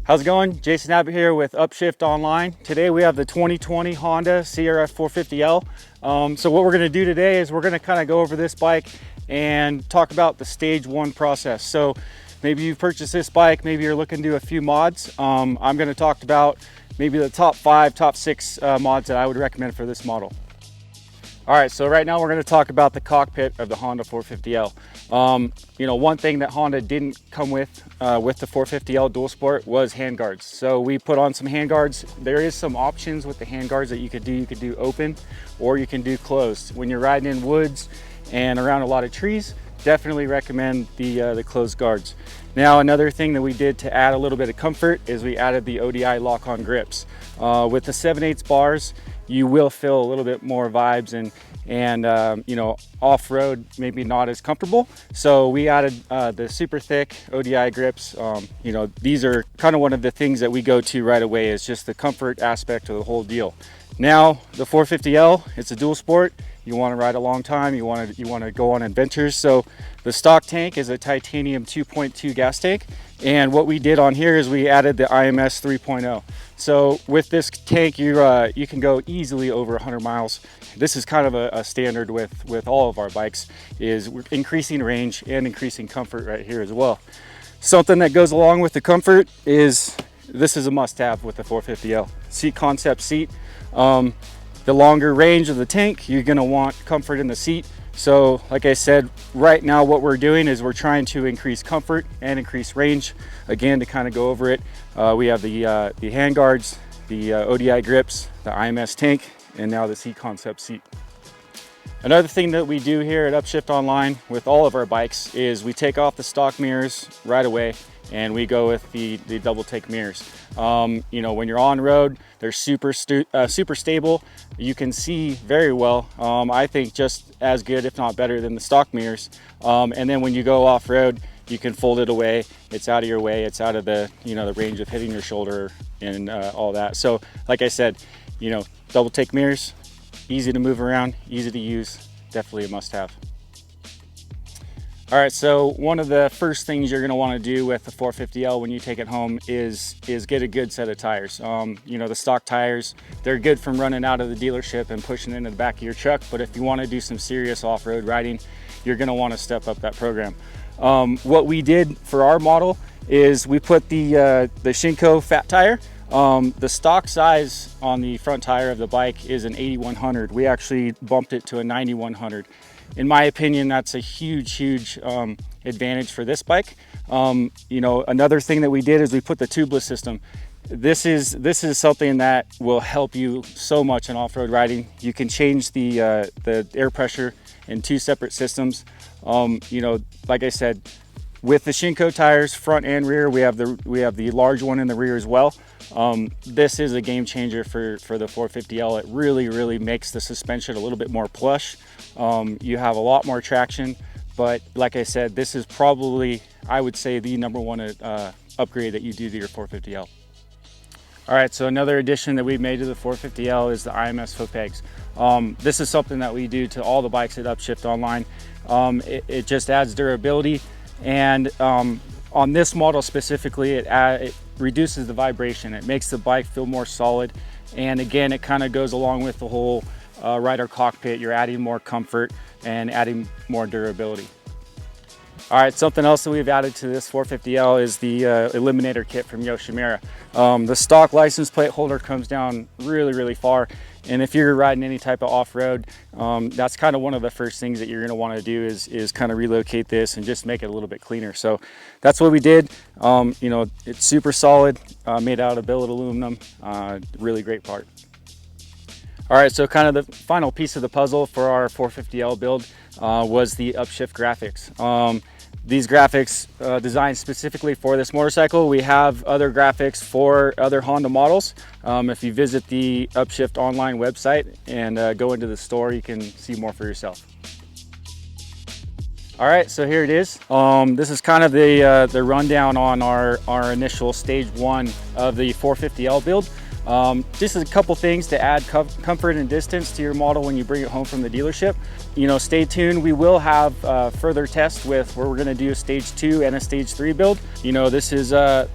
How's it going? Jason Abbott here with Upshift Online. Today we have the 2020 Honda CRF450L. So what we're going to do today is we're going to kind of go over this bike and talk about the stage one process. So maybe you've purchased this bike, maybe you're looking to do a few mods. I'm going to talk about maybe the top 5, top 6 mods that I would recommend for this model. All right, so right now we're going to talk about the cockpit of the Honda 450L. One thing that Honda didn't come with the 450L Dual Sport was handguards. So we put on some handguards. There is some options with the handguards that you could do. You could do open or you can do closed. When you're riding in woods and around a lot of trees, definitely recommend the closed guards. Now, another thing that we did to add a little bit of comfort is we added the ODI lock-on grips. With the 7/8 bars, you will feel a little bit more vibes and off-road maybe not as comfortable. So we added the super thick ODI grips. These are kind of one of the things that we go to right away, is just the comfort aspect of the whole deal. Now the 450L, it's a dual sport. You want to ride a long time, you want to go on adventures. So the stock tank is a titanium 2.2 gas tank, and what we did on here is we added the IMS 3.0. So with this tank, you can go easily over 100 miles. This is kind of a standard with all of our bikes, is we're increasing range and increasing comfort right here as well. Something that goes along with the comfort is, this is a must-have with the 450L. Seat concept seat. The longer range of the tank, you're gonna want comfort in the seat. So like I said, right now what we're doing is we're trying to increase comfort and increase range. Again, to kind of go over it, we have the handguards, the ODI grips, the IMS tank, and now the seat concept seat. Another thing that we do here at Upshift Online with all of our bikes is we take off the stock mirrors right away and we go with the double take mirrors. When you're on road, they're super stable. You can see very well. I think just as good, if not better, than the stock mirrors. And then when you go off road, you can fold it away. It's out of your way. It's out of the the range of hitting your shoulder and all that. So like I said, double take mirrors, easy to move around, easy to use, definitely a must-have. All right, so one of the first things you're gonna wanna do with the 450L when you take it home is get a good set of tires. The stock tires, they're good from running out of the dealership and pushing into the back of your truck, but if you wanna do some serious off-road riding, you're gonna wanna step up that program. What we did for our model is we put the Shinko fat tire. The stock size on the front tire of the bike is an 8100. We actually bumped it to a 9100. In my opinion, that's a huge advantage for this bike. Another thing that we did is we put the tubeless system. This is something that will help you so much in off-road riding. You can change the air pressure in 2 separate systems. Like I said, with the Shinko tires, front and rear, we have the large one in the rear as well. This is a game changer for the 450L. It really makes the suspension a little bit more plush. You have a lot more traction, but like I said, this is probably, I would say, the #1 upgrade that you do to your 450L. All right, so another addition that we've made to the 450L is the IMS Footpegs. This is something that we do to all the bikes at Upshift Online. It just adds durability, and on this model specifically, it reduces the vibration. It makes the bike feel more solid, and again, it kind of goes along with the whole rider cockpit. You're adding more comfort and adding more durability. All right, something else that we've added to this 450L is the Eliminator Kit from Yoshimura. The stock license plate holder comes down really far, and if you're riding any type of off-road, that's kind of one of the first things that you're going to want to do is kind of relocate this and just make it a little bit cleaner. So that's what we did. It's super solid, made out of billet aluminum, really great part. All right, so kind of the final piece of the puzzle for our 450L build was the Upshift Graphics. These graphics designed specifically for this motorcycle. We have other graphics for other Honda models. If you visit the Upshift Online website and go into the store, you can see more for yourself. All right, so here it is. This is kind of the rundown on our initial stage one of the 450L build. Just a couple things to add comfort and distance to your model when you bring it home from the dealership. You know, stay tuned. We will have further tests with where we're going to do a stage 2 and a stage 3 build. You know, this is a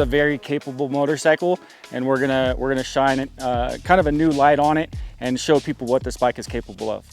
very capable motorcycle, and we're gonna shine kind of a new light on it and show people what this bike is capable of.